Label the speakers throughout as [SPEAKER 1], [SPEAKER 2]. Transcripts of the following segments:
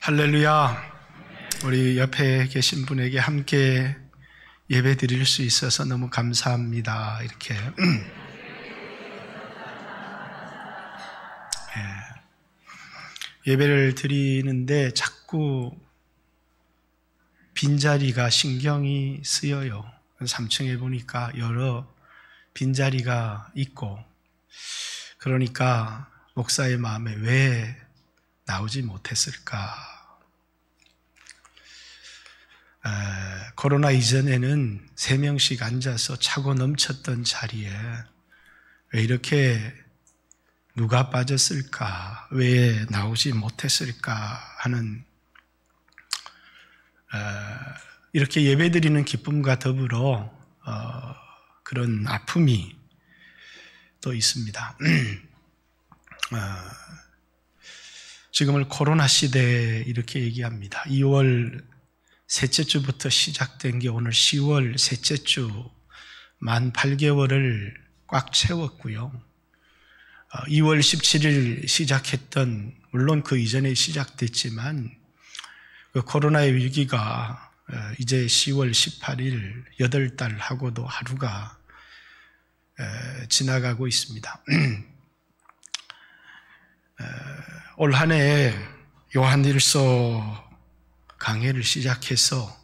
[SPEAKER 1] 할렐루야. 우리 옆에 계신 분에게 함께 예배 드릴 수 있어서 너무 감사합니다. 이렇게 예배를 드리는데 자꾸 빈자리가 신경이 쓰여요. 3층에 보니까 여러 빈자리가 있고, 그러니까 목사의 마음에 왜 나오지 못했을까? 코로나 이전에는 3명씩 앉아서 차고 넘쳤던 자리에 왜 이렇게 누가 빠졌을까? 왜 나오지 못했을까? 하는 이렇게 예배드리는 기쁨과 더불어 그런 아픔이 또 있습니다. 지금을 코로나 시대 이렇게 얘기합니다. 2월 셋째 주부터 시작된 게 오늘 10월 셋째 주 만 8개월을 꽉 채웠고요. 2월 17일 시작했던, 물론 그 이전에 시작됐지만 그 코로나의 위기가 이제 10월 18일 8달 하고도 하루가 지나가고 있습니다. 올 한 해 요한일서 강해를 시작해서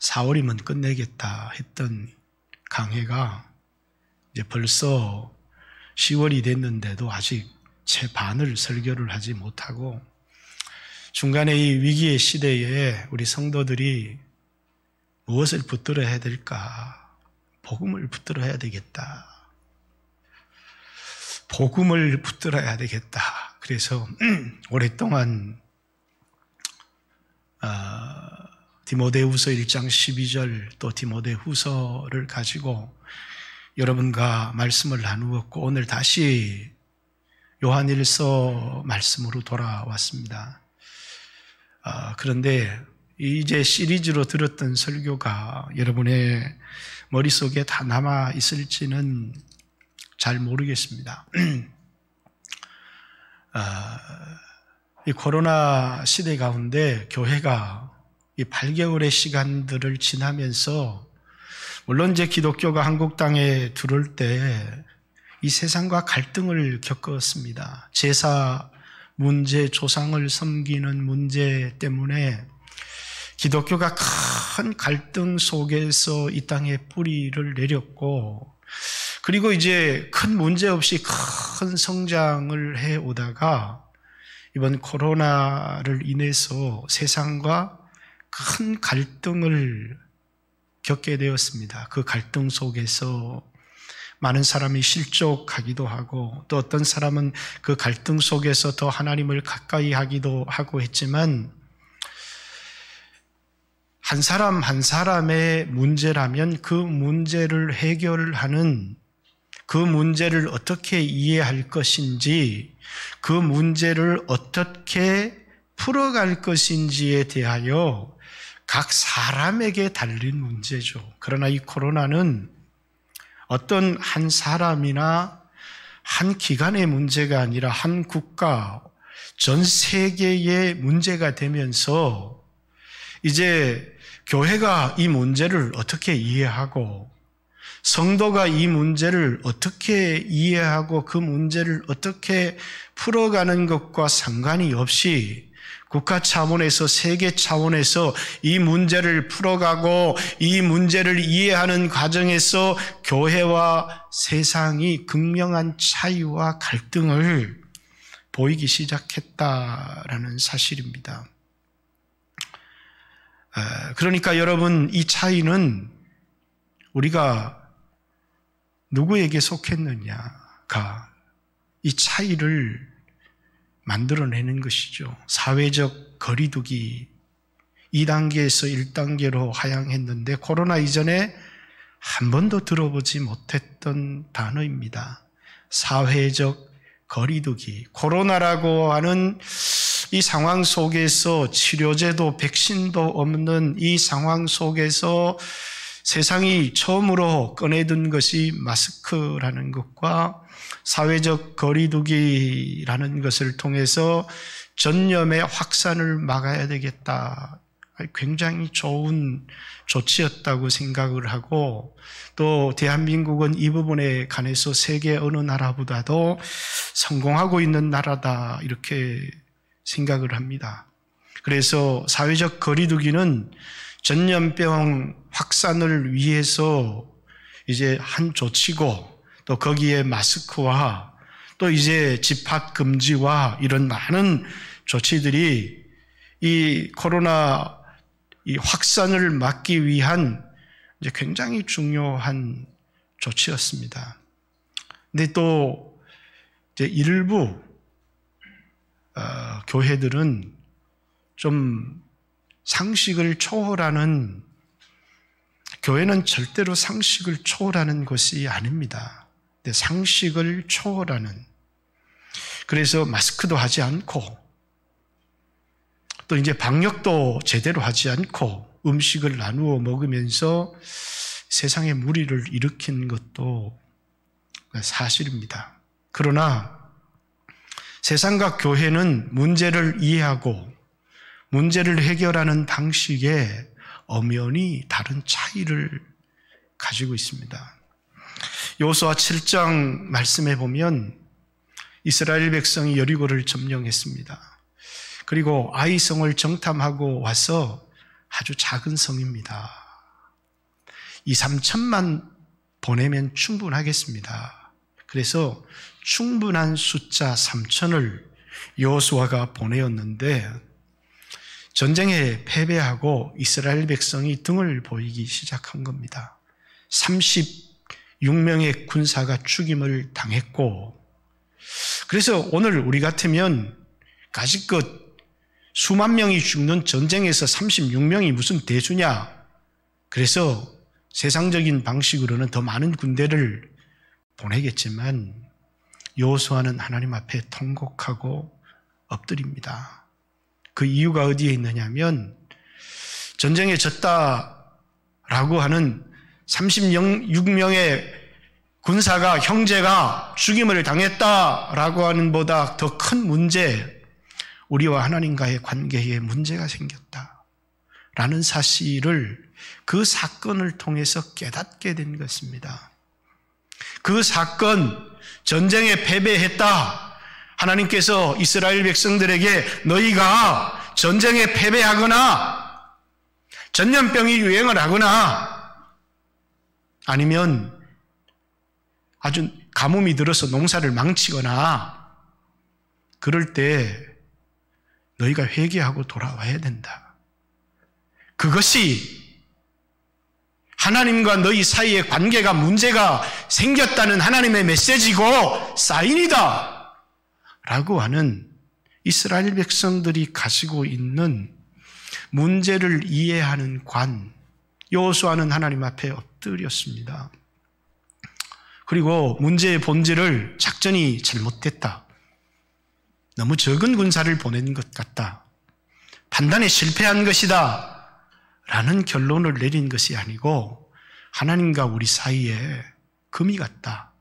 [SPEAKER 1] 4월이면 끝내겠다 했던 강해가 이제 벌써 10월이 됐는데도 아직 채 반을 설교를 하지 못하고, 중간에 이 위기의 시대에 우리 성도들이 무엇을 붙들어야 될까? 복음을 붙들어야 되겠다. 복음을 붙들어야 되겠다. 그래서 오랫동안 디모데후서 1장 12절 또 디모데후서를 가지고 여러분과 말씀을 나누었고, 오늘 다시 요한일서 말씀으로 돌아왔습니다. 그런데 이제 시리즈로 들었던 설교가 여러분의 머릿속에 다 남아 있을지는 잘 모르겠습니다. 이 코로나 시대 가운데 교회가 이 8개월의 시간들을 지나면서, 물론 이제 기독교가 한국 땅에 들어올 때 이 세상과 갈등을 겪었습니다. 제사 문제, 조상을 섬기는 문제 때문에 기독교가 큰 갈등 속에서 이 땅에 뿌리를 내렸고, 그리고 이제 큰 문제 없이 큰 성장을 해오다가 이번 코로나를 인해서 세상과 큰 갈등을 겪게 되었습니다. 그 갈등 속에서 많은 사람이 실족하기도 하고, 또 어떤 사람은 그 갈등 속에서 더 하나님을 가까이 하기도 하고 했지만, 한 사람 한 사람의 문제라면 그 문제를 해결하는, 그 문제를 어떻게 이해할 것인지, 그 문제를 어떻게 풀어갈 것인지에 대하여 각 사람에게 달린 문제죠. 그러나 이 코로나는 어떤 한 사람이나 한 기관의 문제가 아니라 한 국가, 전 세계의 문제가 되면서 이제 교회가 이 문제를 어떻게 이해하고, 성도가 이 문제를 어떻게 이해하고 그 문제를 어떻게 풀어가는 것과 상관이 없이 국가 차원에서, 세계 차원에서 이 문제를 풀어가고 이 문제를 이해하는 과정에서 교회와 세상이 극명한 차이와 갈등을 보이기 시작했다라는 사실입니다. 그러니까 여러분, 이 차이는 우리가 누구에게 속했느냐가 이 차이를 만들어내는 것이죠. 사회적 거리두기 2단계에서 1단계로 하향했는데, 코로나 이전에 한 번도 들어보지 못했던 단어입니다. 사회적 거리두기. 코로나라고 하는 이 상황 속에서 치료제도, 백신도 없는 이 상황 속에서 세상이 처음으로 꺼내든 것이 마스크라는 것과 사회적 거리두기라는 것을 통해서 전염의 확산을 막아야 되겠다. 굉장히 좋은 조치였다고 생각을 하고, 또 대한민국은 이 부분에 관해서 세계 어느 나라보다도 성공하고 있는 나라다, 이렇게 생각을 합니다. 그래서 사회적 거리두기는 전염병 확산을 위해서 이제 한 조치고, 또 거기에 마스크와 또 이제 집합 금지와 이런 많은 조치들이 이 코로나 이 확산을 막기 위한 이제 굉장히 중요한 조치였습니다. 근데 또 이제 일부 교회들은 좀 상식을 초월하는, 교회는 절대로 상식을 초월하는 것이 아닙니다. 근데 상식을 초월하는, 그래서 마스크도 하지 않고 또 이제 방역도 제대로 하지 않고 음식을 나누어 먹으면서 세상에 무리를 일으킨 것도 사실입니다. 그러나 세상과 교회는 문제를 이해하고 문제를 해결하는 방식에 엄연히 다른 차이를 가지고 있습니다. 여호수아 7장 말씀에 보면 이스라엘 백성이 여리고를 점령했습니다. 그리고 아이성을 정탐하고 와서 아주 작은 성입니다. 2, 3천만 보내면 충분하겠습니다. 그래서 충분한 숫자 3천을 여호수아가 보내었는데 전쟁에 패배하고 이스라엘 백성이 등을 보이기 시작한 겁니다. 36명의 군사가 죽임을 당했고, 그래서 오늘 우리 같으면 가지껏 수만 명이 죽는 전쟁에서 36명이 무슨 대수냐, 그래서 세상적인 방식으로는 더 많은 군대를 보내겠지만 여호수아는 하나님 앞에 통곡하고 엎드립니다. 그 이유가 어디에 있느냐면 전쟁에 졌다라고 하는 36명의 군사가, 형제가 죽임을 당했다라고 하는 보다 더 큰 문제, 우리와 하나님과의 관계에 문제가 생겼다라는 사실을 그 사건을 통해서 깨닫게 된 것입니다. 그 사건, 전쟁에 패배했다. 하나님께서 이스라엘 백성들에게 너희가 전쟁에 패배하거나 전염병이 유행을 하거나 아니면 아주 가뭄이 들어서 농사를 망치거나 그럴 때 너희가 회개하고 돌아와야 된다. 그것이 하나님과 너희 사이의 관계가 문제가 생겼다는 하나님의 메시지고 사인이다 라고 하는 이스라엘 백성들이 가지고 있는 문제를 이해하는 관, 여호수아는 하나님 앞에 엎드렸습니다. 그리고 문제의 본질을 작전이 잘못됐다, 너무 적은 군사를 보낸 것 같다, 판단에 실패한 것이다 라는 결론을 내린 것이 아니고 하나님과 우리 사이에 금이 갔다.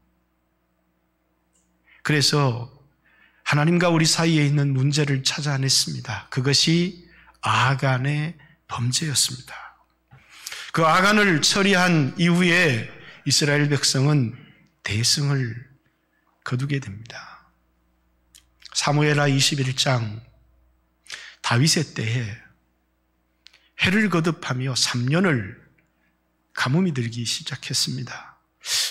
[SPEAKER 1] 그래서 하나님과 우리 사이에 있는 문제를 찾아냈습니다. 그것이 아간의 범죄였습니다. 그 아간을 처리한 이후에 이스라엘 백성은 대승을 거두게 됩니다. 사무엘하 21장, 다윗의 때에 해를 거듭하며 3년을 가뭄이 들기 시작했습니다.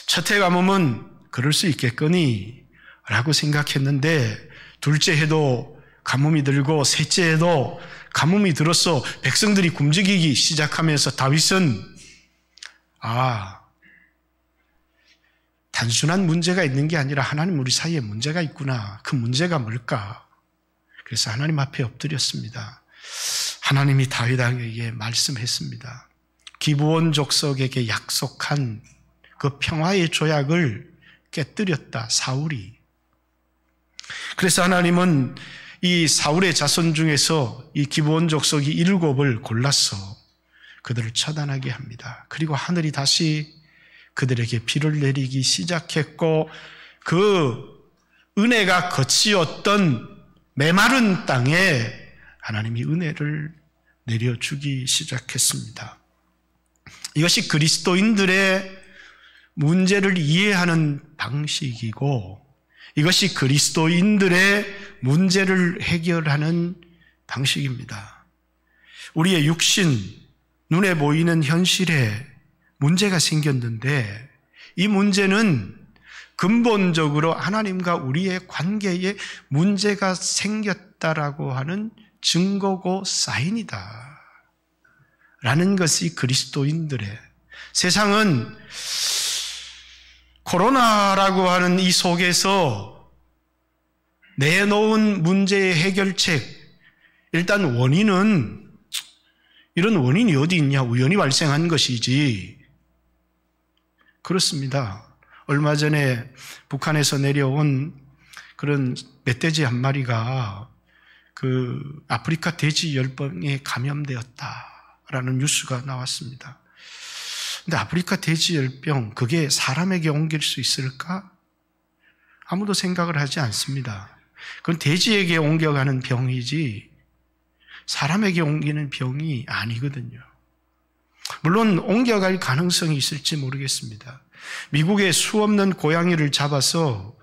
[SPEAKER 1] 첫 해 가뭄은 그럴 수 있겠거니 라고 생각했는데 둘째 해도 가뭄이 들고 셋째 해도 가뭄이 들어서 백성들이 굶주리기 시작하면서 다윗은 단순한 문제가 있는 게 아니라 하나님 우리 사이에 문제가 있구나. 그 문제가 뭘까? 그래서 하나님 앞에 엎드렸습니다. 하나님이 다윗에게 말씀했습니다. 기브온 족속에게 약속한 그 평화의 조약을 깨뜨렸다, 사울이. 그래서 하나님은 이 사울의 자손 중에서 이 기브온 족속이 7을 골라서 그들을 처단하게 합니다. 그리고 하늘이 다시 그들에게 비를 내리기 시작했고 그 은혜가 거치었던 메마른 땅에 하나님이 은혜를 내려주기 시작했습니다. 이것이 그리스도인들의 문제를 이해하는 방식이고 이것이 그리스도인들의 문제를 해결하는 방식입니다. 우리의 육신, 눈에 보이는 현실에 문제가 생겼는데 이 문제는 근본적으로 하나님과 우리의 관계에 문제가 생겼다라고 하는 증거고 사인이다 라는 것이 그리스도인들의, 세상은 코로나라고 하는 이 속에서 내놓은 문제의 해결책, 일단 원인은 이런 원인이 어디 있냐, 우연히 발생한 것이지. 그렇습니다. 얼마 전에 북한에서 내려온 그런 멧돼지 한 마리가 그 아프리카 돼지열병에 감염되었다라는 뉴스가 나왔습니다. 근데 아프리카 돼지열병, 그게 사람에게 옮길 수 있을까? 아무도 생각을 하지 않습니다. 그건 돼지에게 옮겨가는 병이지 사람에게 옮기는 병이 아니거든요. 물론 옮겨갈 가능성이 있을지 모르겠습니다. 미국의 수없는 고양이를 잡아서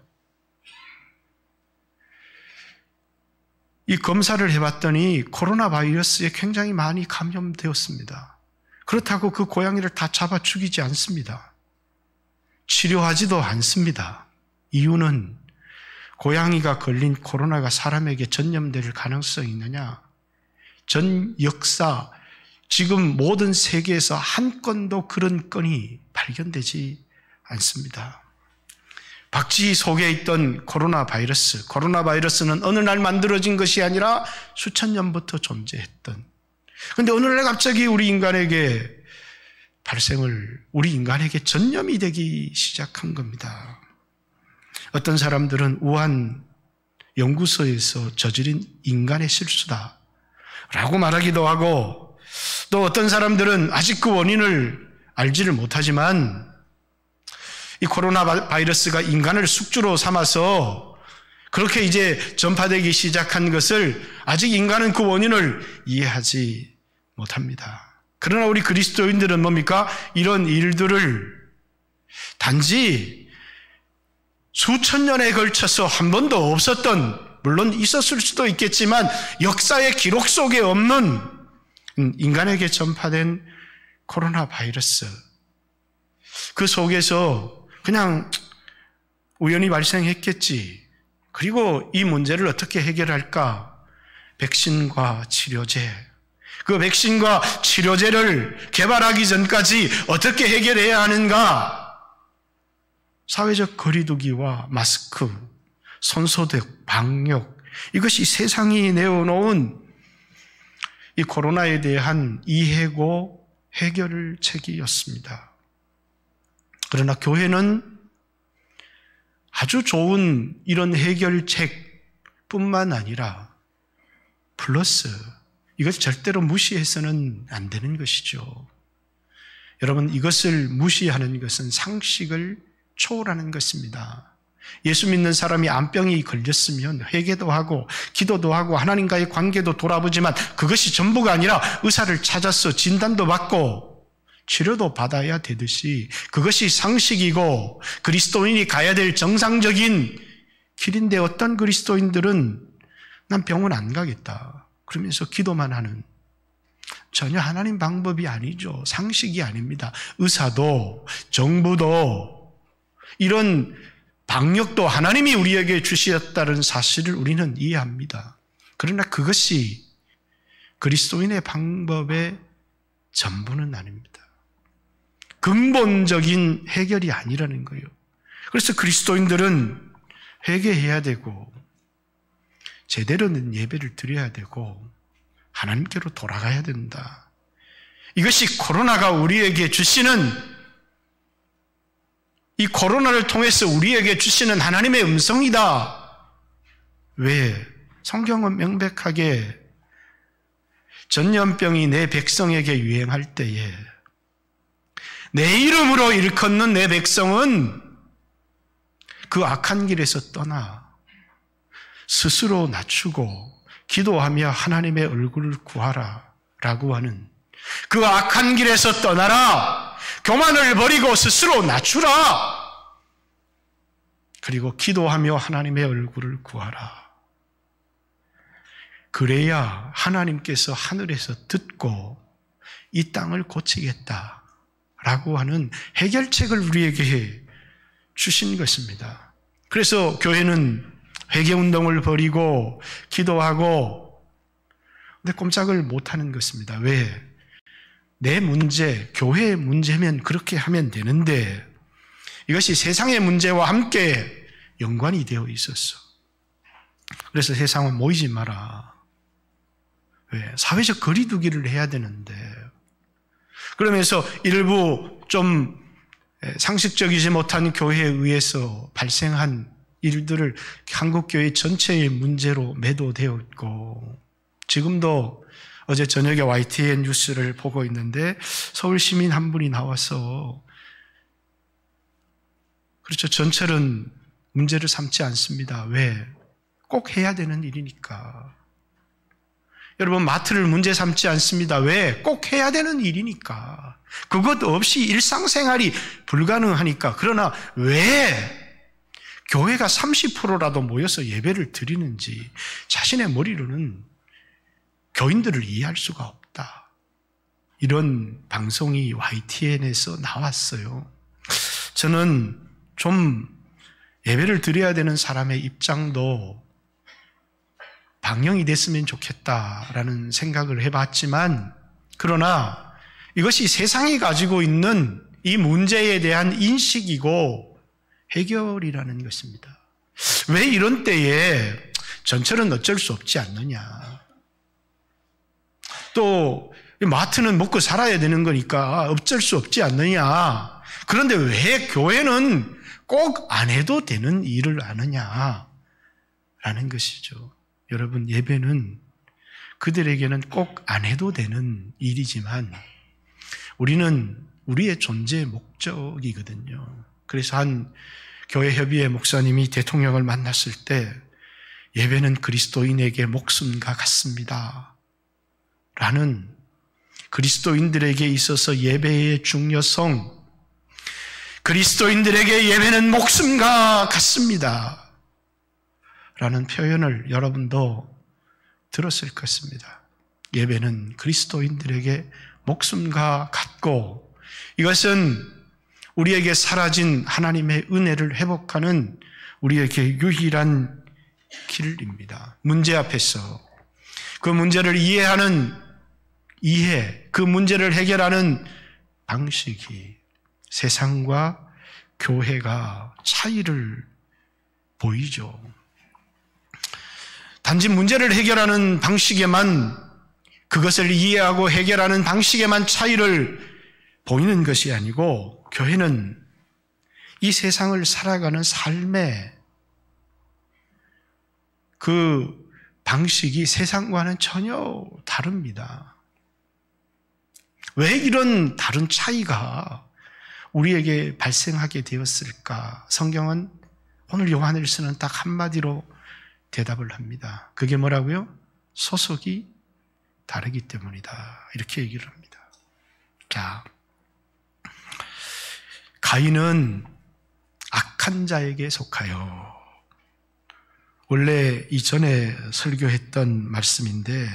[SPEAKER 1] 이 검사를 해봤더니 코로나 바이러스에 굉장히 많이 감염되었습니다. 그렇다고 그 고양이를 다 잡아 죽이지 않습니다. 치료하지도 않습니다. 이유는 고양이가 걸린 코로나가 사람에게 전염될 가능성이 있느냐? 전 역사, 지금 모든 세계에서 한 건도 그런 건이 발견되지 않습니다. 박쥐 속에 있던 코로나 바이러스는 어느 날 만들어진 것이 아니라 수천 년부터 존재했던, 그런데 어느 날 갑자기 우리 인간에게 전염이 되기 시작한 겁니다. 어떤 사람들은 우한 연구소에서 저지른 인간의 실수다 라고 말하기도 하고, 또 어떤 사람들은 아직 그 원인을 알지를 못하지만 이 코로나 바이러스가 인간을 숙주로 삼아서 그렇게 이제 전파되기 시작한 것을 아직 인간은 그 원인을 이해하지 못합니다. 그러나 우리 그리스도인들은 뭡니까? 이런 일들을 단지 수천 년에 걸쳐서 한 번도 없었던, 물론 있었을 수도 있겠지만 역사의 기록 속에 없는 인간에게 전파된 코로나 바이러스, 그 속에서 그냥 우연히 발생했겠지. 그리고 이 문제를 어떻게 해결할까? 백신과 치료제. 그 백신과 치료제를 개발하기 전까지 어떻게 해결해야 하는가? 사회적 거리두기와 마스크, 손소독, 방역, 이것이 세상이 내어놓은 이 코로나에 대한 이해고 해결 책이었습니다. 그러나 교회는 아주 좋은 이런 해결책뿐만 아니라 플러스, 이것을 절대로 무시해서는 안 되는 것이죠. 여러분, 이것을 무시하는 것은 상식을 초월하는 것입니다. 예수 믿는 사람이 암병이 걸렸으면 회개도 하고 기도도 하고 하나님과의 관계도 돌아보지만 그것이 전부가 아니라 의사를 찾아서 진단도 받고 치료도 받아야 되듯이 그것이 상식이고 그리스도인이 가야 될 정상적인 길인데, 어떤 그리스도인들은 난 병원 안 가겠다 그러면서 기도만 하는, 전혀 하나님 방법이 아니죠. 상식이 아닙니다. 의사도 정부도 이런 방역도 하나님이 우리에게 주셨다는 사실을 우리는 이해합니다. 그러나 그것이 그리스도인의 방법의 전부는 아닙니다. 근본적인 해결이 아니라는 거예요. 그래서 그리스도인들은 회개해야 되고 제대로 된 예배를 드려야 되고 하나님께로 돌아가야 된다. 이것이 코로나가 우리에게 주시는, 이 코로나를 통해서 우리에게 주시는 하나님의 음성이다. 왜? 성경은 명백하게 전염병이 내 백성에게 유행할 때에 내 이름으로 일컫는 내 백성은 그 악한 길에서 떠나 스스로 낮추고 기도하며 하나님의 얼굴을 구하라 라고 하는 그 악한 길에서 떠나라. 교만을 버리고 스스로 낮추라. 그리고 기도하며 하나님의 얼굴을 구하라. 그래야 하나님께서 하늘에서 듣고 이 땅을 고치겠다라고 하는 해결책을 우리에게 주신 것입니다. 그래서 교회는 회개운동을 벌이고 기도하고 근데 꼼짝을 못하는 것입니다. 왜? 내 문제, 교회의 문제면 그렇게 하면 되는데 이것이 세상의 문제와 함께 연관이 되어 있었어. 그래서 세상은 모이지 마라. 왜? 사회적 거리두기를 해야 되는데 그러면서 일부 좀 상식적이지 못한 교회에 의해서 발생한 일들을 한국교회 전체의 문제로 매도되었고 지금도 어제 저녁에 YTN 뉴스를 보고 있는데 서울 시민 한 분이 나와서 그렇죠. 전철은 문제를 삼지 않습니다. 왜? 꼭 해야 되는 일이니까. 여러분 마트를 문제 삼지 않습니다. 왜? 꼭 해야 되는 일이니까. 그것 없이 일상생활이 불가능하니까. 그러나 왜 교회가 30%라도 모여서 예배를 드리는지 자신의 머리로는 교인들을 이해할 수가 없다. 이런 방송이 YTN에서 나왔어요. 저는 좀 예배를 드려야 되는 사람의 입장도 방영이 됐으면 좋겠다라는 생각을 해봤지만 그러나 이것이 세상이 가지고 있는 이 문제에 대한 인식이고 해결이라는 것입니다. 왜 이런 때에 전철은 어쩔 수 없지 않느냐. 또 마트는 먹고 살아야 되는 거니까 어쩔 수 없지 않느냐. 그런데 왜 교회는 꼭 안 해도 되는 일을 하느냐라는 것이죠. 여러분 예배는 그들에게는 꼭 안 해도 되는 일이지만 우리는 우리의 존재의 목적이거든요. 그래서 한 교회 협의회 목사님이 대통령을 만났을 때 예배는 그리스도인에게 목숨과 같습니다. 라는 그리스도인들에게 있어서 예배의 중요성, 그리스도인들에게 예배는 목숨과 같습니다. 라는 표현을 여러분도 들었을 것입니다. 예배는 그리스도인들에게 목숨과 같고 이것은 우리에게 사라진 하나님의 은혜를 회복하는 우리에게 유일한 길입니다. 문제 앞에서 그 문제를 그 문제를 해결하는 방식이 세상과 교회가 차이를 보이죠. 단지 문제를 해결하는 방식에만 그것을 이해하고 해결하는 방식에만 차이를 보이는 것이 아니고 교회는 이 세상을 살아가는 삶의 그 방식이 세상과는 전혀 다릅니다. 왜 이런 다른 차이가 우리에게 발생하게 되었을까? 성경은 오늘 요한일서는 딱 한마디로 대답을 합니다. 그게 뭐라고요? 소속이 다르기 때문이다. 이렇게 얘기를 합니다. 자, 가인은 악한 자에게 속하여. 원래 이전에 설교했던 말씀인데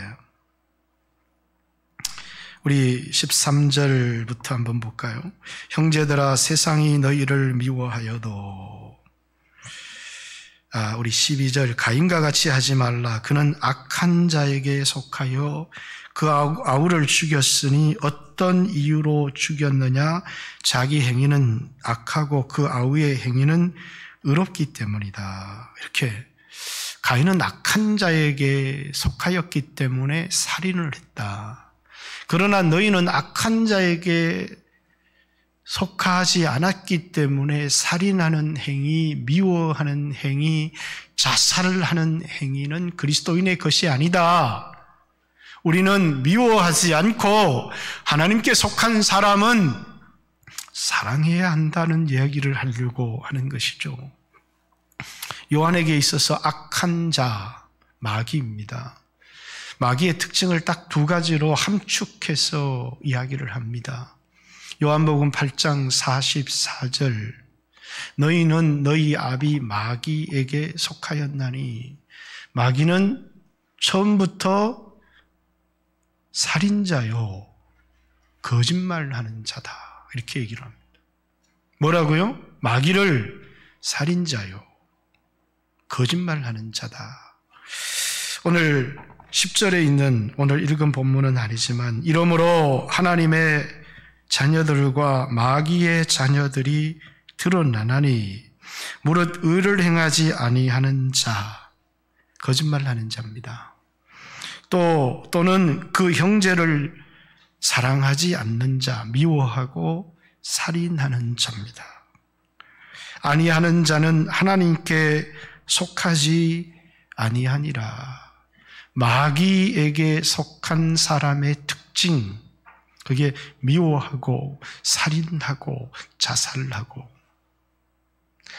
[SPEAKER 1] 우리 13절부터 한번 볼까요? 형제들아 세상이 너희를 미워하여도 우리 12절 가인과 같이 하지 말라. 그는 악한 자에게 속하여 그 아우를 죽였으니 어떤 이유로 죽였느냐? 자기 행위는 악하고 그 아우의 행위는 의롭기 때문이다. 이렇게 가인은 악한 자에게 속하였기 때문에 살인을 했다. 그러나 너희는 악한 자에게 속하지 않았기 때문에 살인하는 행위, 미워하는 행위, 자살을 하는 행위는 그리스도인의 것이 아니다. 우리는 미워하지 않고 하나님께 속한 사람은 사랑해야 한다는 이야기를 하려고 하는 것이죠. 요한에게 있어서 악한 자, 마귀입니다. 마귀의 특징을 딱 두 가지로 함축해서 이야기를 합니다. 요한복음 8장 44절, 너희는 너희 아비 마귀에게 속하였나니, 마귀는 처음부터 살인자요, 거짓말하는 자다, 이렇게 얘기를 합니다. 뭐라고요? 마귀를 살인자요, 거짓말하는 자다. 오늘 10절에 있는 오늘 읽은 본문은 아니지만, 이러므로 하나님의 자녀들과 마귀의 자녀들이 드러나나니 무릇 의를 행하지 아니하는 자, 거짓말하는 자입니다. 또는 그 형제를 사랑하지 않는 자, 미워하고 살인하는 자입니다. 아니하는 자는 하나님께 속하지 아니하니라. 마귀에게 속한 사람의 특징, 그게 미워하고 살인하고 자살하고,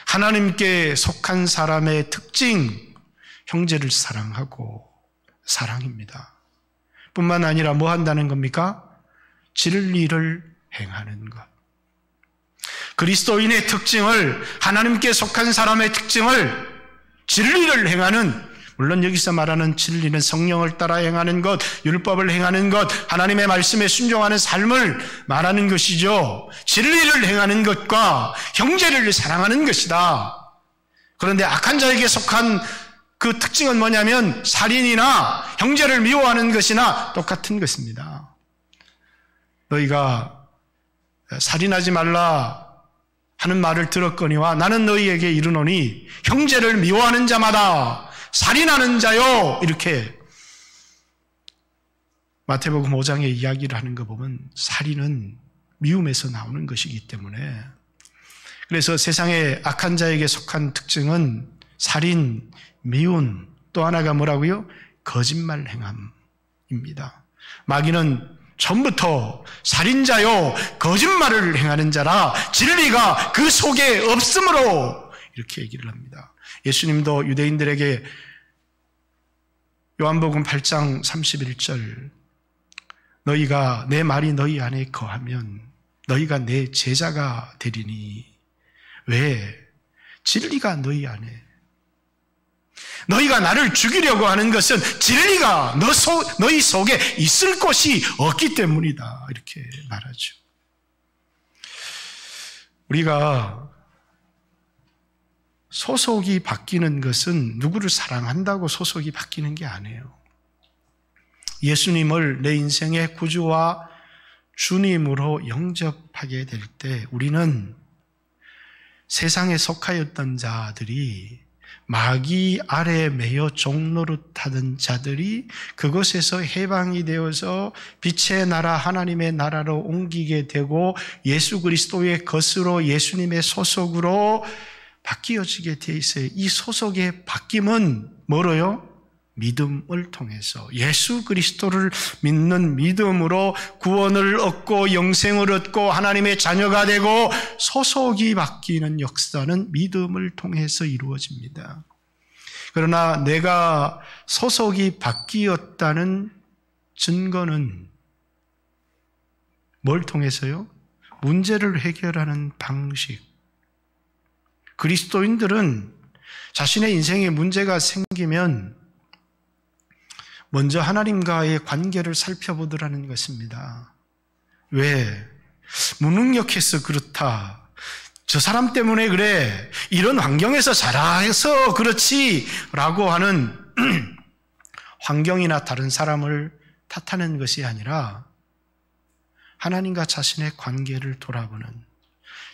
[SPEAKER 1] 하나님께 속한 사람의 특징, 형제를 사랑하고 사랑입니다. 뿐만 아니라 뭐 한다는 겁니까? 진리를 행하는 것. 그리스도인의 특징을, 하나님께 속한 사람의 특징을, 진리를 행하는, 물론 여기서 말하는 진리는 성령을 따라 행하는 것, 율법을 행하는 것, 하나님의 말씀에 순종하는 삶을 말하는 것이죠. 진리를 행하는 것과 형제를 사랑하는 것이다. 그런데 악한 자에게 속한 그 특징은 뭐냐면 살인이나 형제를 미워하는 것이나 똑같은 것입니다. 너희가 살인하지 말라 하는 말을 들었거니와 나는 너희에게 이르노니 형제를 미워하는 자마다 살인하는 자요, 이렇게 마태복음 5장의 이야기를 하는 거 보면 살인은 미움에서 나오는 것이기 때문에, 그래서 세상의 악한 자에게 속한 특징은 살인, 미운, 또 하나가 뭐라고요? 거짓말 행함입니다. 마귀는 처음부터 살인자요, 거짓말을 행하는 자라 진리가 그 속에 없으므로 이렇게 얘기를 합니다. 예수님도 유대인들에게 요한복음 8장 31절, 너희가 내 말이 너희 안에 거하면 너희가 내 제자가 되리니. 왜? 진리가 너희 안에. 너희가 나를 죽이려고 하는 것은 진리가 너희 속에 있을 곳이 없기 때문이다, 이렇게 말하죠. 우리가 소속이 바뀌는 것은 누구를 사랑한다고 소속이 바뀌는 게 아니에요. 예수님을 내 인생의 구주와 주님으로 영접하게 될 때 우리는 세상에 속하였던 자들이, 마귀 아래 매여 종노릇하던 자들이 그것에서 해방이 되어서 빛의 나라, 하나님의 나라로 옮기게 되고 예수 그리스도의 것으로, 예수님의 소속으로 바뀌어지게 돼 있어요. 이 소속의 바뀜은 뭐로요? 믿음을 통해서, 예수 그리스도를 믿는 믿음으로 구원을 얻고 영생을 얻고 하나님의 자녀가 되고 소속이 바뀌는 역사는 믿음을 통해서 이루어집니다. 그러나 내가 소속이 바뀌었다는 증거는 뭘 통해서요? 문제를 해결하는 방식. 그리스도인들은 자신의 인생에 문제가 생기면 먼저 하나님과의 관계를 살펴보더라는 것입니다. 왜? 무능력해서 그렇다. 저 사람 때문에 그래. 이런 환경에서 자라서 그렇지. 라고 하는 환경이나 다른 사람을 탓하는 것이 아니라 하나님과 자신의 관계를 돌아보는,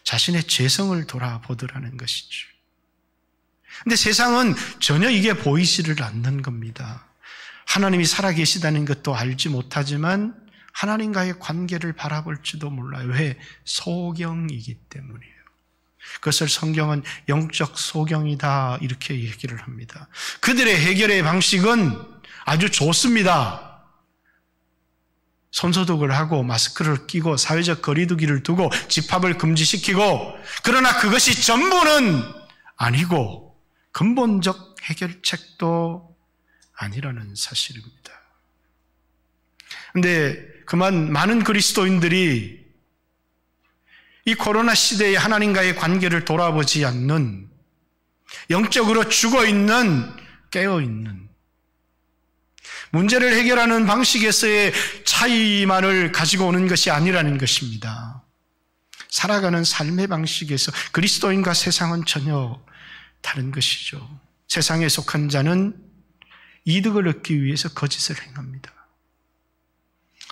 [SPEAKER 1] 자신의 죄성을 돌아보더라는 것이죠. 근데 세상은 전혀 이게 보이지를 않는 겁니다. 하나님이 살아계시다는 것도 알지 못하지만 하나님과의 관계를 바라볼지도 몰라요. 왜? 소경이기 때문이에요. 그것을 성경은 영적 소경이다, 이렇게 얘기를 합니다. 그들의 해결의 방식은 아주 좋습니다. 손소독을 하고 마스크를 끼고 사회적 거리두기를 두고 집합을 금지시키고, 그러나 그것이 전부는 아니고 근본적 해결책도 아니라는 사실입니다. 그런데 그만 많은 그리스도인들이 이 코로나 시대에 하나님과의 관계를 돌아보지 않는, 영적으로 죽어있는, 깨어있는, 문제를 해결하는 방식에서의 차이만을 가지고 오는 것이 아니라는 것입니다. 살아가는 삶의 방식에서 그리스도인과 세상은 전혀 다른 것이죠. 세상에 속한 자는 이득을 얻기 위해서 거짓을 행합니다.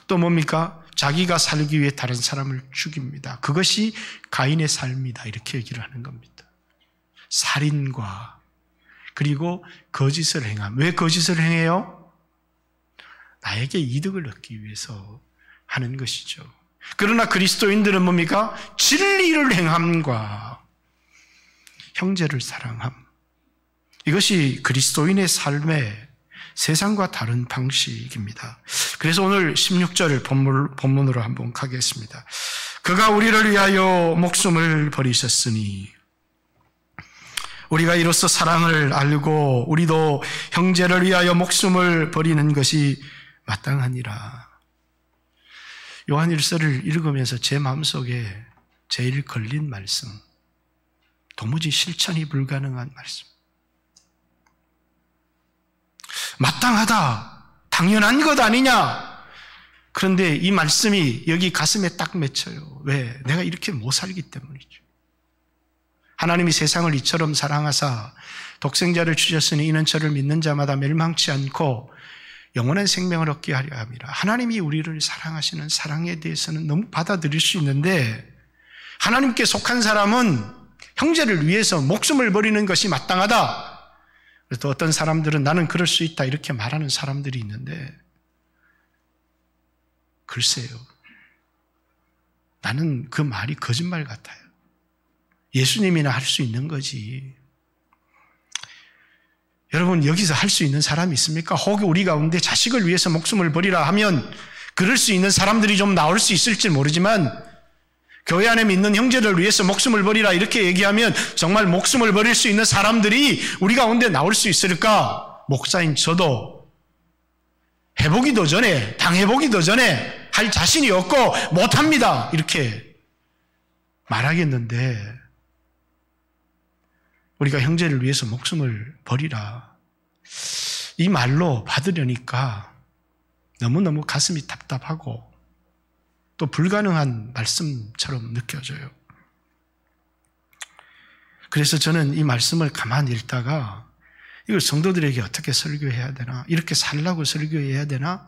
[SPEAKER 1] 또 뭡니까? 자기가 살기 위해 다른 사람을 죽입니다. 그것이 가인의 삶이다, 이렇게 얘기를 하는 겁니다. 살인과 그리고 거짓을 행함. 왜 거짓을 행해요? 나에게 이득을 얻기 위해서 하는 것이죠. 그러나 그리스도인들은 뭡니까? 진리를 행함과 형제를 사랑함. 이것이 그리스도인의 삶의 세상과 다른 방식입니다. 그래서 오늘 16절 본문으로 한번 가겠습니다. 그가 우리를 위하여 목숨을 버리셨으니 우리가 이로써 사랑을 알고 우리도 형제를 위하여 목숨을 버리는 것이 마땅하니라. 요한일서를 읽으면서 제 마음속에 제일 걸린 말씀, 도무지 실천이 불가능한 말씀. 마땅하다, 당연한 것 아니냐. 그런데 이 말씀이 여기 가슴에 딱 맺혀요. 왜? 내가 이렇게 못 살기 때문이죠. 하나님이 세상을 이처럼 사랑하사 독생자를 주셨으니 이는 저를 믿는 자마다 멸망치 않고 영원한 생명을 얻게 하려 함이라. 하나님이 우리를 사랑하시는 사랑에 대해서는 너무 받아들일 수 있는데, 하나님께 속한 사람은 형제를 위해서 목숨을 버리는 것이 마땅하다. 또 어떤 사람들은 나는 그럴 수 있다, 이렇게 말하는 사람들이 있는데, 글쎄요, 나는 그 말이 거짓말 같아요. 예수님이나 할 수 있는 거지. 여러분, 여기서 할 수 있는 사람이 있습니까? 혹 우리 가운데 자식을 위해서 목숨을 버리라 하면 그럴 수 있는 사람들이 좀 나올 수 있을지 모르지만, 교회 안에 믿는 형제를 위해서 목숨을 버리라 이렇게 얘기하면 정말 목숨을 버릴 수 있는 사람들이 우리 가운데 나올 수 있을까? 목사인 저도 해보기도 전에, 당해보기도 전에 할 자신이 없고 못합니다, 이렇게 말하겠는데, 우리가 형제를 위해서 목숨을 버리라, 이 말로 받으려니까 너무너무 가슴이 답답하고 또 불가능한 말씀처럼 느껴져요. 그래서 저는 이 말씀을 가만히 읽다가 이걸 성도들에게 어떻게 설교해야 되나, 이렇게 살라고 설교해야 되나,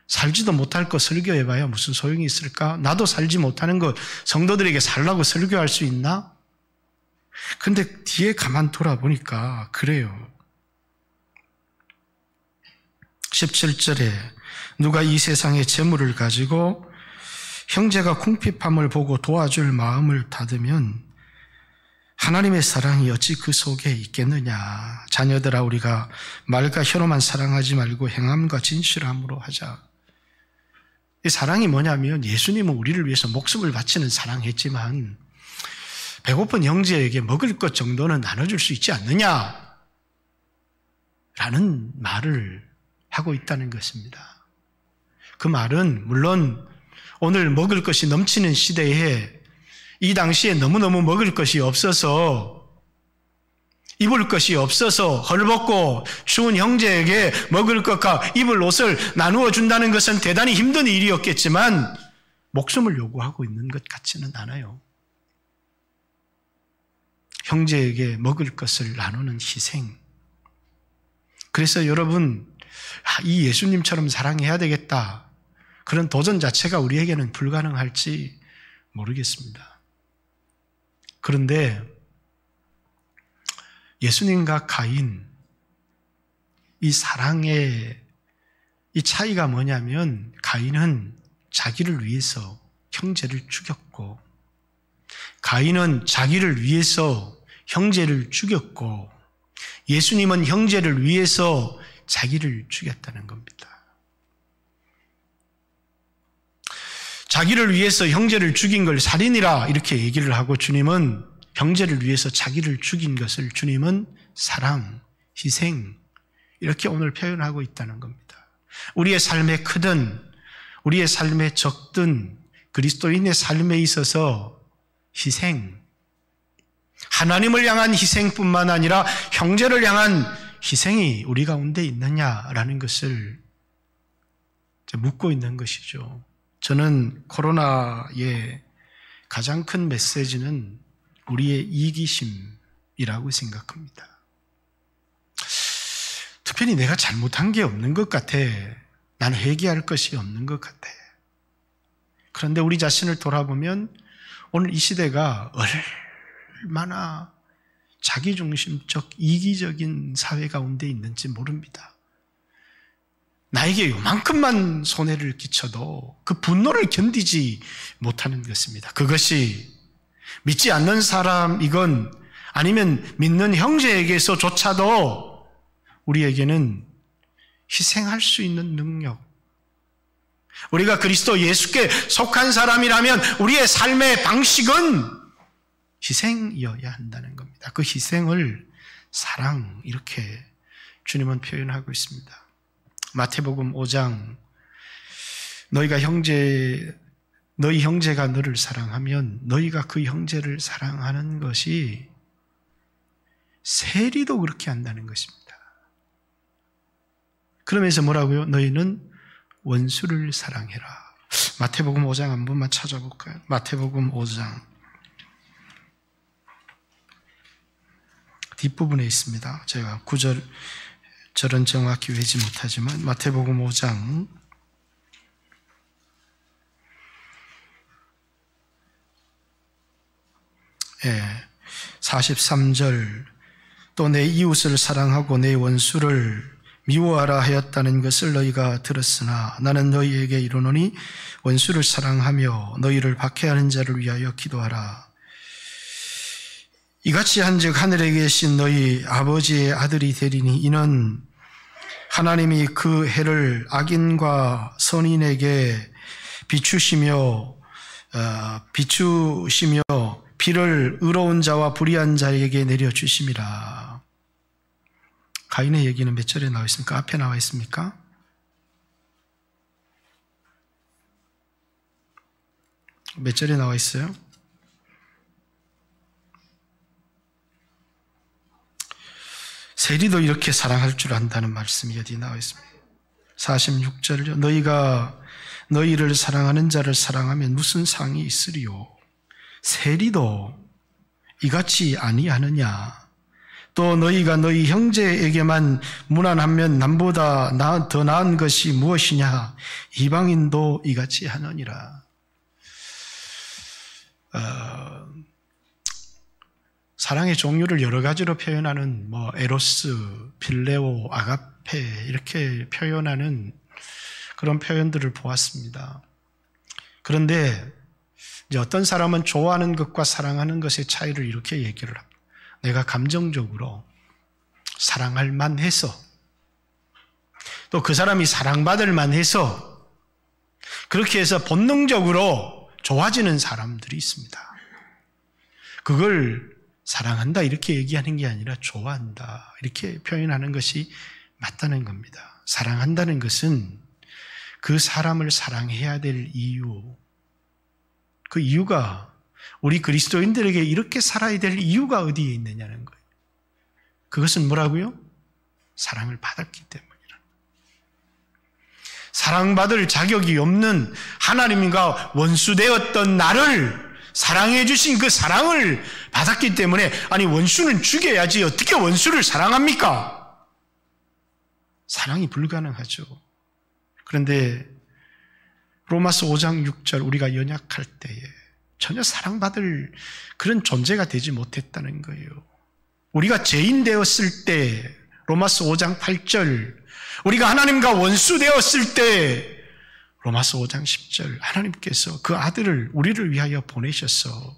[SPEAKER 1] 살지도 못할 거 설교해봐야 무슨 소용이 있을까, 나도 살지 못하는 거 성도들에게 살라고 설교할 수 있나? 근데 뒤에 가만 돌아보니까 그래요. 17절에 누가 이 세상의 재물을 가지고 형제가 궁핍함을 보고 도와줄 마음을 닫으면 하나님의 사랑이 어찌 그 속에 있겠느냐. 자녀들아, 우리가 말과 혀로만 사랑하지 말고 행함과 진실함으로 하자. 이 사랑이 뭐냐면, 예수님은 우리를 위해서 목숨을 바치는 사랑했지만 배고픈 형제에게 먹을 것 정도는 나눠줄 수 있지 않느냐 라는 말을 하고 있다는 것입니다. 그 말은 물론 오늘 먹을 것이 넘치는 시대에 이 당시에 너무너무 먹을 것이 없어서, 입을 것이 없어서 헐벗고 추운 형제에게 먹을 것과 입을 옷을 나누어 준다는 것은 대단히 힘든 일이었겠지만 목숨을 요구하고 있는 것 같지는 않아요. 형제에게 먹을 것을 나누는 희생. 그래서 여러분, 이 예수님처럼 사랑해야 되겠다, 그런 도전 자체가 우리에게는 불가능할지 모르겠습니다. 그런데 예수님과 가인, 이 사랑의 이 차이가 뭐냐면, 가인은 자기를 위해서 형제를 죽였고, 가인은 자기를 위해서 형제를 죽였고, 예수님은 형제를 위해서 자기를 죽였다는 겁니다. 자기를 위해서 형제를 죽인 걸 살인이라 이렇게 얘기를 하고, 주님은 형제를 위해서 자기를 죽인 것을 주님은 사랑, 희생 이렇게 오늘 표현하고 있다는 겁니다. 우리의 삶에 크든 우리의 삶에 적든 그리스도인의 삶에 있어서 희생, 하나님을 향한 희생뿐만 아니라 형제를 향한 희생이 우리 가운데 있느냐라는 것을 묻고 있는 것이죠. 저는 코로나의 가장 큰 메시지는 우리의 이기심이라고 생각합니다. 특별히 내가 잘못한 게 없는 것 같아. 나는 회개할 것이 없는 것 같아. 그런데 우리 자신을 돌아보면 오늘 이 시대가 얼마나 자기중심적 이기적인 사회 가운데 있는지 모릅니다. 나에게 요만큼만 손해를 끼쳐도 그 분노를 견디지 못하는 것입니다. 그것이 믿지 않는 사람이건 아니면 믿는 형제에게서조차도 우리에게는 희생할 수 있는 능력, 우리가 그리스도 예수께 속한 사람이라면 우리의 삶의 방식은 희생이어야 한다는 겁니다. 그 희생을 사랑, 이렇게 주님은 표현하고 있습니다. 마태복음 5장, 너희 형제가 너를 사랑하면 너희가 그 형제를 사랑하는 것이 세리도 그렇게 한다는 것입니다. 그러면서 뭐라고요? 너희는 원수를 사랑해라. 마태복음 5장 한 번만 찾아볼까요? 마태복음 5장 뒷부분에 있습니다. 제가 절은 정확히 외지 못하지만 마태복음 5장 43절 또 내 이웃을 사랑하고 내 원수를 미워하라 하였다는 것을 너희가 들었으나 나는 너희에게 이르노니 원수를 사랑하며 너희를 박해하는 자를 위하여 기도하라. 이같이 한즉 하늘에 계신 너희 아버지의 아들이 되리니 이는 하나님이 그 해를 악인과 선인에게 비추시며 비를 의로운 자와 불의한 자에게 내려주심이라. 가인의 얘기는 몇 절에 나와 있습니까? 앞에 나와 있습니까? 몇 절에 나와 있어요? 세리도 이렇게 사랑할 줄 안다는 말씀이 어디 나와 있습니다. 46절요. 너희가 너희를 사랑하는 자를 사랑하면 무슨 상이 있으리요? 세리도 이같이 아니하느냐? 또 너희가 너희 형제에게만 무난하면 남보다 더 나은 것이 무엇이냐? 이방인도 이같이 하느니라. 사랑의 종류를 여러 가지로 표현하는 에로스, 필레오, 아가페 이렇게 표현하는 그런 표현들을 보았습니다. 그런데 이제 어떤 사람은 좋아하는 것과 사랑하는 것의 차이를 이렇게 얘기를 합니다. 내가 감정적으로 사랑할 만해서 또 그 사람이 사랑받을 만해서 그렇게 해서 본능적으로 좋아지는 사람들이 있습니다. 그걸 사랑한다 이렇게 얘기하는 게 아니라 좋아한다 이렇게 표현하는 것이 맞다는 겁니다. 사랑한다는 것은 그 사람을 사랑해야 될 이유, 그 이유가 우리 그리스도인들에게 이렇게 살아야 될 이유가 어디에 있느냐는 거예요. 그것은 뭐라고요? 사랑을 받았기 때문이라. 사랑받을 자격이 없는 하나님과 원수되었던 나를 사랑해 주신 그 사랑을 받았기 때문에 아니 원수는 죽여야지 어떻게 원수를 사랑합니까? 사랑이 불가능하죠. 그런데 로마서 5장 6절 우리가 연약할 때에 전혀 사랑받을 그런 존재가 되지 못했다는 거예요. 우리가 죄인 되었을 때 로마서 5장 8절 우리가 하나님과 원수 되었을 때 로마서 5장 10절 하나님께서 그 아들을 우리를 위하여 보내셔서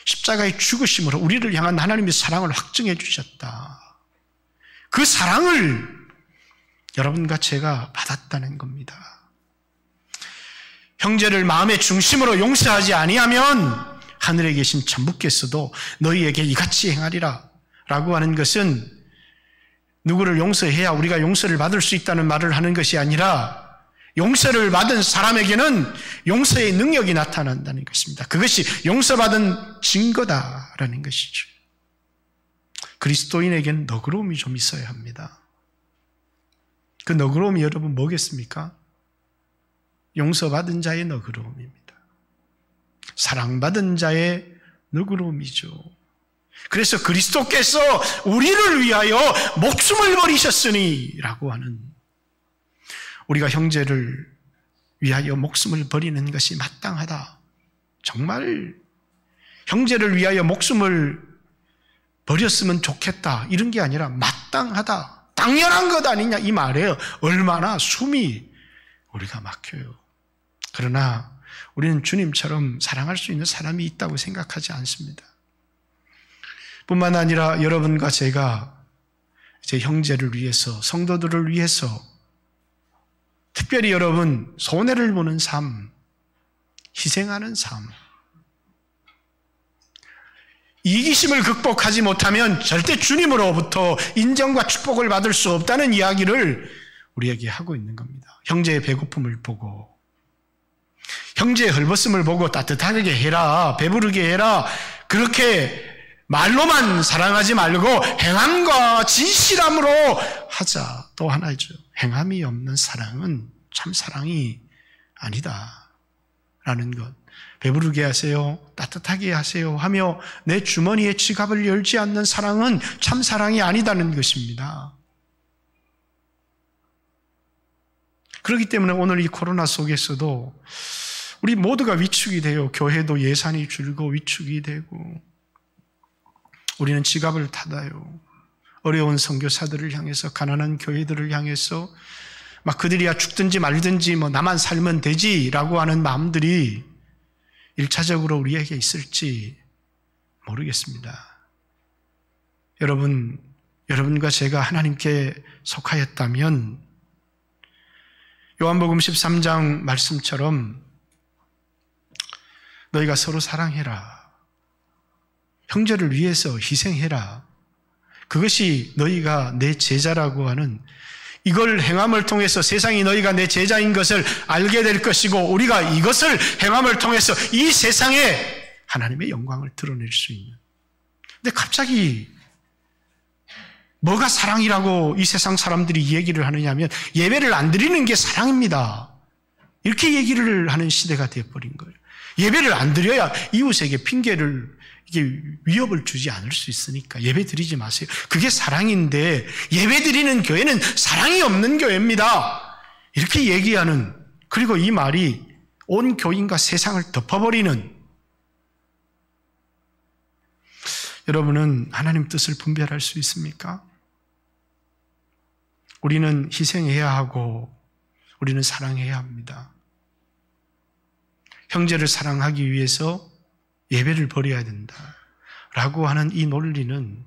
[SPEAKER 1] 십자가의 죽으심으로 우리를 향한 하나님의 사랑을 확증해 주셨다. 그 사랑을 여러분과 제가 받았다는 겁니다. 형제를 마음의 중심으로 용서하지 아니하면 하늘에 계신 천부께서도 너희에게 이같이 행하리라 라고 하는 것은 누구를 용서해야 우리가 용서를 받을 수 있다는 말을 하는 것이 아니라 용서를 받은 사람에게는 용서의 능력이 나타난다는 것입니다. 그것이 용서받은 증거다라는 것이죠. 그리스도인에게는 너그러움이 좀 있어야 합니다. 그 너그러움이 여러분 뭐겠습니까? 용서받은 자의 너그러움입니다. 사랑받은 자의 너그러움이죠. 그래서 그리스도께서 우리를 위하여 목숨을 버리셨으니 라고 하는, 우리가 형제를 위하여 목숨을 버리는 것이 마땅하다. 정말 형제를 위하여 목숨을 버렸으면 좋겠다 이런 게 아니라 마땅하다, 당연한 것 아니냐 이 말이에요. 얼마나 숨이 우리가 막혀요. 그러나 우리는 주님처럼 사랑할 수 있는 사람이 있다고 생각하지 않습니다. 뿐만 아니라 여러분과 제가 제 형제를 위해서, 성도들을 위해서, 특별히 여러분 손해를 보는 삶, 희생하는 삶, 이기심을 극복하지 못하면 절대 주님으로부터 인정과 축복을 받을 수 없다는 이야기를 우리에게 하고 있는 겁니다. 형제의 배고픔을 보고, 형제의 헐벗음을 보고 따뜻하게 해라, 배부르게 해라, 그렇게 말로만 사랑하지 말고 행함과 진실함으로 하자. 또 하나죠. 행함이 없는 사랑은 참 사랑이 아니다 라는 것. 배부르게 하세요, 따뜻하게 하세요 하며 내 주머니에 지갑을 열지 않는 사랑은 참 사랑이 아니다는 것입니다. 그렇기 때문에 오늘 이 코로나 속에서도 우리 모두가 위축이 돼요. 교회도 예산이 줄고 위축이 되고, 우리는 지갑을 닫아요. 어려운 선교사들을 향해서, 가난한 교회들을 향해서 막 그들이야 죽든지 말든지 뭐 나만 살면 되지라고 하는 마음들이 1차적으로 우리에게 있을지 모르겠습니다. 여러분과 제가 하나님께 속하였다면 요한복음 13장 말씀처럼 너희가 서로 사랑해라, 형제를 위해서 희생해라, 그것이 너희가 내 제자라고 하는, 이걸 행함을 통해서 세상이 너희가 내 제자인 것을 알게 될 것이고, 우리가 이것을 행함을 통해서 이 세상에 하나님의 영광을 드러낼 수 있는. 근데 갑자기 뭐가 사랑이라고 이 세상 사람들이 얘기를 하느냐 하면 예배를 안 드리는 게 사랑입니다, 이렇게 얘기를 하는 시대가 되어버린 거예요. 예배를 안 드려야 이웃에게 핑계를, 이게 위협을 주지 않을 수 있으니까 예배 드리지 마세요. 그게 사랑인데 예배 드리는 교회는 사랑이 없는 교회입니다, 이렇게 얘기하는, 그리고 이 말이 온 교인과 세상을 덮어버리는, 여러분은 하나님 뜻을 분별할 수 있습니까? 우리는 희생해야 하고 우리는 사랑해야 합니다. 형제를 사랑하기 위해서 예배를 버려야 된다라고 하는 이 논리는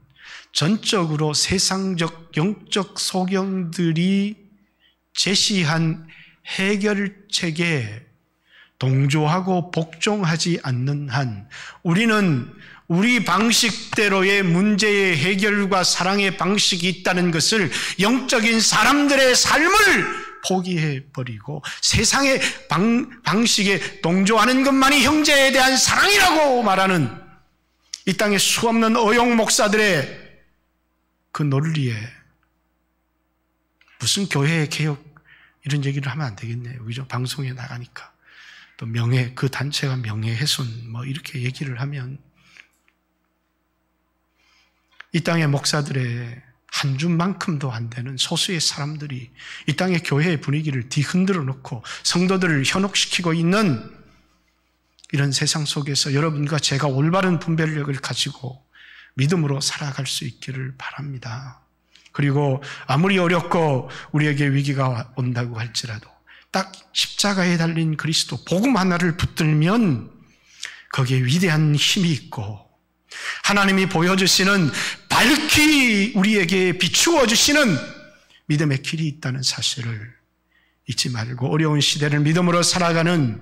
[SPEAKER 1] 전적으로 세상적 영적 소경들이 제시한 해결책에 동조하고 복종하지 않는 한 우리는 우리 방식대로의 문제의 해결과 사랑의 방식이 있다는 것을, 영적인 사람들의 삶을 포기해버리고 세상의 방식에 동조하는 것만이 형제에 대한 사랑이라고 말하는 이 땅의 수없는 어용 목사들의 그 논리에, 무슨 교회의 개혁 이런 얘기를 하면 안 되겠네요. 그죠? 방송에 나가니까. 또 명예, 그 단체가 명예훼손 뭐 이렇게 얘기를 하면 이 땅의 목사들의 한 줌만큼도 안 되는 소수의 사람들이 이 땅의 교회의 분위기를 뒤흔들어 놓고 성도들을 현혹시키고 있는 이런 세상 속에서 여러분과 제가 올바른 분별력을 가지고 믿음으로 살아갈 수 있기를 바랍니다. 그리고 아무리 어렵고 우리에게 위기가 온다고 할지라도 딱 십자가에 달린 그리스도 복음 하나를 붙들면 거기에 위대한 힘이 있고 하나님이 보여주시는 밝히 우리에게 비추어 주시는 믿음의 길이 있다는 사실을 잊지 말고 어려운 시대를 믿음으로 살아가는,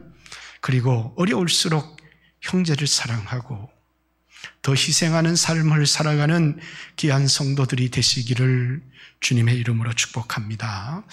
[SPEAKER 1] 그리고 어려울수록 형제를 사랑하고 더 희생하는 삶을 살아가는 귀한 성도들이 되시기를 주님의 이름으로 축복합니다.